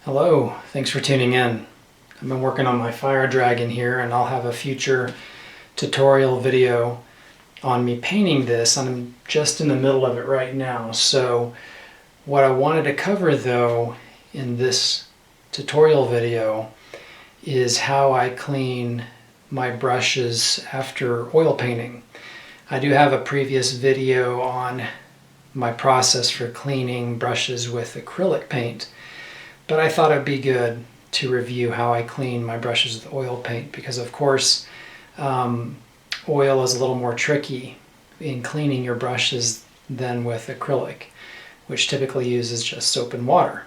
Hello, thanks for tuning in. I've been working on my fire dragon here, and I'll have a future tutorial video on me painting this. I'm just in the middle of it right now. So what I wanted to cover though in this tutorial video is how I clean my brushes after oil painting. I do have a previous video on my process for cleaning brushes with acrylic paint, but I thought it'd be good to review how I clean my brushes with oil paint because, of course, oil is a little more tricky in cleaning your brushes than with acrylic, which typically uses just soap and water.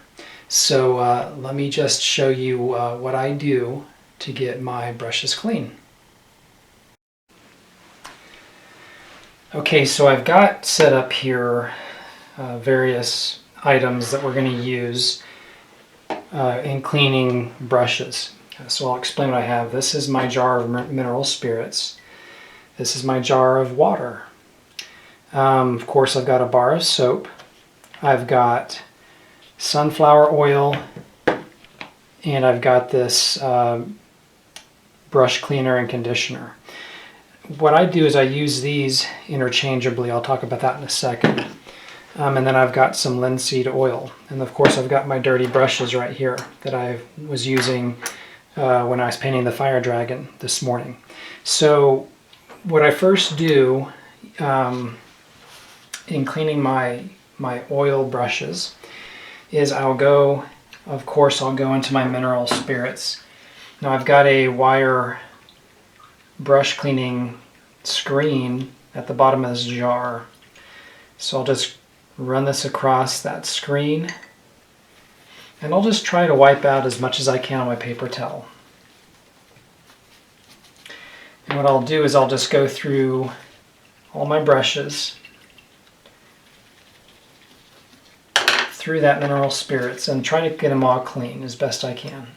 So let me just show you what I do to get my brushes clean. Okay, so I've got set up here various items that we're going to use in cleaning brushes. So I'll explain what I have. This is my jar of mineral spirits. This is my jar of water. Of course, I've got a bar of soap. I've got sunflower oil, and I've got this brush cleaner and conditioner. What I do is I use these interchangeably. I'll talk about that in a second. And then I've got some linseed oil. And of course I've got my dirty brushes right here that I was using when I was painting the fire dragon this morning. So what I first do in cleaning my oil brushes is I'll go into my mineral spirits. Now I've got a wire brush cleaning screen at the bottom of this jar. So I'll just run this across that screen, and I'll just try to wipe out as much as I can on my paper towel. And what I'll do is I'll just go through all my brushes through that mineral spirits and try to get them all clean as best I can.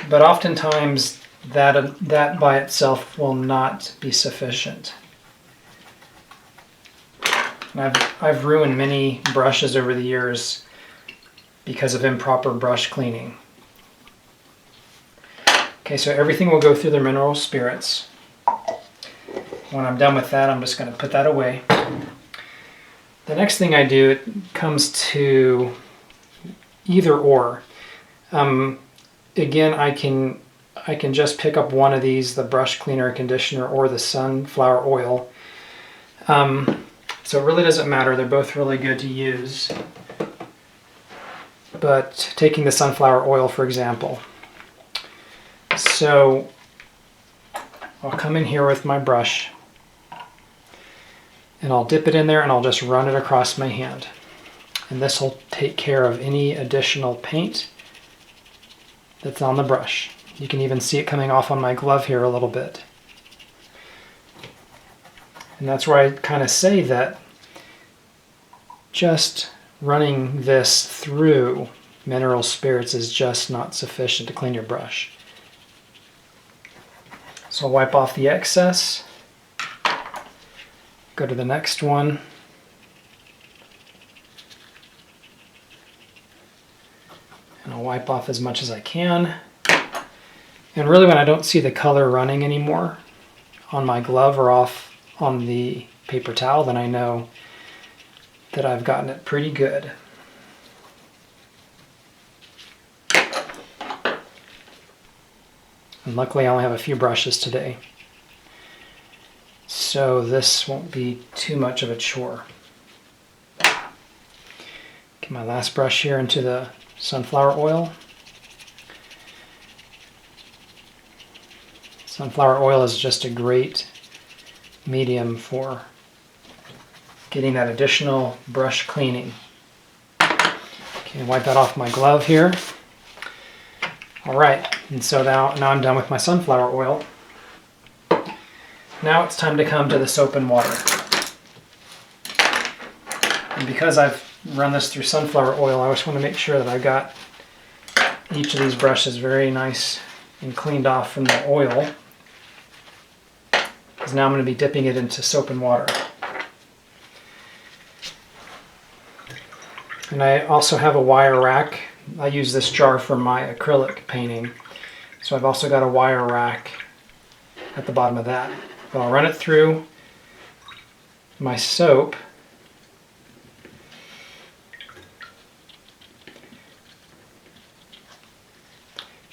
But oftentimes that by itself will not be sufficient. And I've ruined many brushes over the years because of improper brush cleaning. Okay, so everything will go through the mineral spirits. When I'm done with that, I'm just going to put that away. The next thing I do, it comes to either or. Again, I can just pick up one of these, the brush cleaner, conditioner, or the sunflower oil. So it really doesn't matter. They're both really good to use. But taking the sunflower oil, for example. So I'll come in here with my brush, and I'll dip it in there, and I'll just run it across my hand. And this will take care of any additional paint that's on the brush. You can even see it coming off on my glove here a little bit. And that's where I kind of say that just running this through mineral spirits is just not sufficient to clean your brush. So I'll wipe off the excess, go to the next one, and I'll wipe off as much as I can. And really when I don't see the color running anymore on my glove or off on the paper towel, then I know that I've gotten it pretty good. And luckily I only have a few brushes today, so this won't be too much of a chore. Get my last brush here into the sunflower oil. Sunflower oil is just a great medium for getting that additional brush cleaning. Okay, wipe that off my glove here. All right, and so now I'm done with my sunflower oil. Now it's time to come to the soap and water. And because I've run this through sunflower oil, I just want to make sure that I've got each of these brushes very nice and cleaned off from the oil. Because now I'm going to be dipping it into soap and water. And I also have a wire rack. I use this jar for my acrylic painting. So I've also got a wire rack at the bottom of that. But I'll run it through my soap.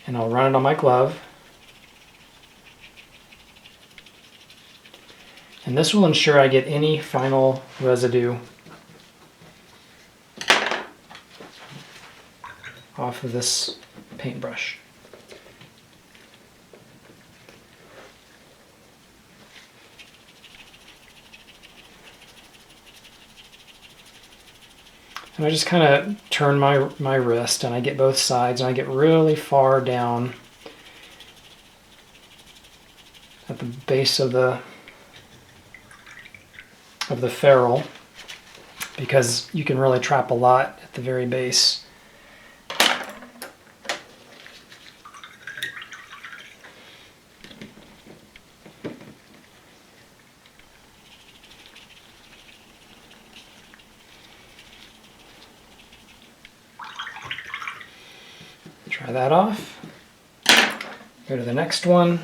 And I'll run it on my glove. And this will ensure I get any final residue off of this paintbrush. And I just kind of turn my wrist and I get both sides and I get really far down at the base of the ferrule, because you can really trap a lot at the very base. Try that off. Go to the next one.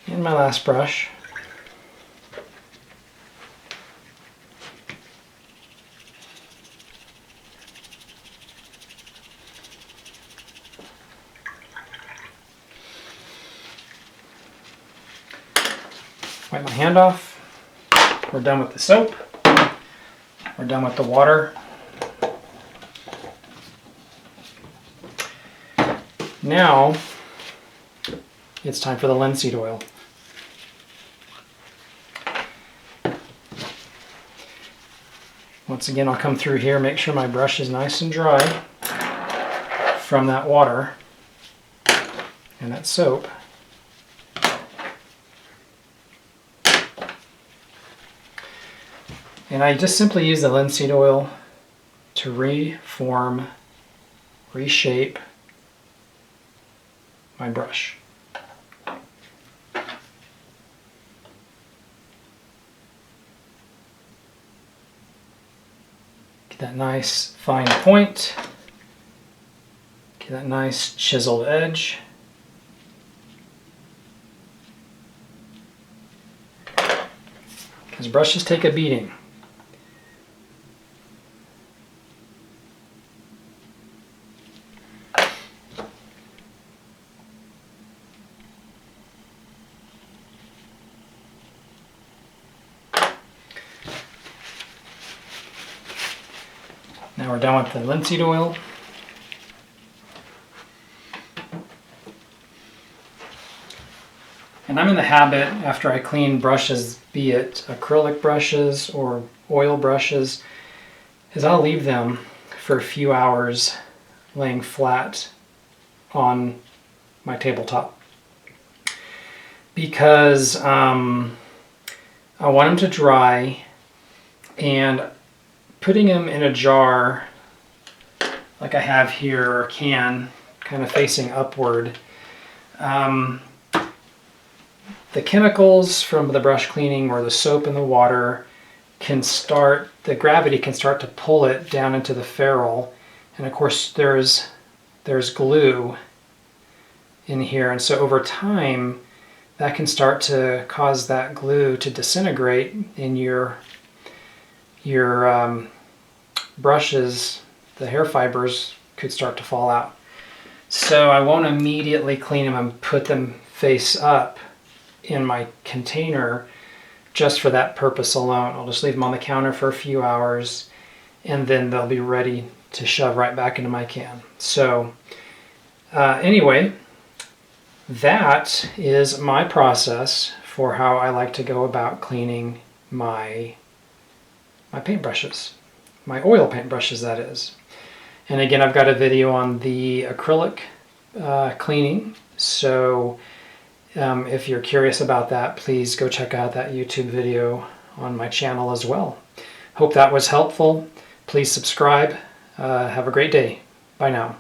And my last brush. Wipe my hand off. We're done with the soap. We're done with the water. Now it's time for the linseed oil. Once again, I'll come through here, make sure my brush is nice and dry from that water and that soap. And I just simply use the linseed oil to reform, reshape my brush. Get that nice fine point. Get that nice chiseled edge. Because brushes take a beating. Now we're done with the linseed oil. And I'm in the habit, after I clean brushes, be it acrylic brushes or oil brushes, is I'll leave them for a few hours laying flat on my tabletop. Because I want them to dry, and putting them in a jar like I have here, or can, kind of facing upward, the chemicals from the brush cleaning or the soap and the water can start, the gravity can start to pull it down into the ferrule, and of course there's glue in here, and so over time that can start to cause that glue to disintegrate in your brushes. The hair fibers could start to fall out. So I won't immediately clean them and put them face up in my container just for that purpose alone. I'll just leave them on the counter for a few hours and then they'll be ready to shove right back into my can. So anyway, that is my process for how I like to go about cleaning my paintbrushes. My oil paintbrushes, that is. And again, I've got a video on the acrylic cleaning, so if you're curious about that, please go check out that YouTube video on my channel as well. Hope that was helpful. Please subscribe. Have a great day. Bye now.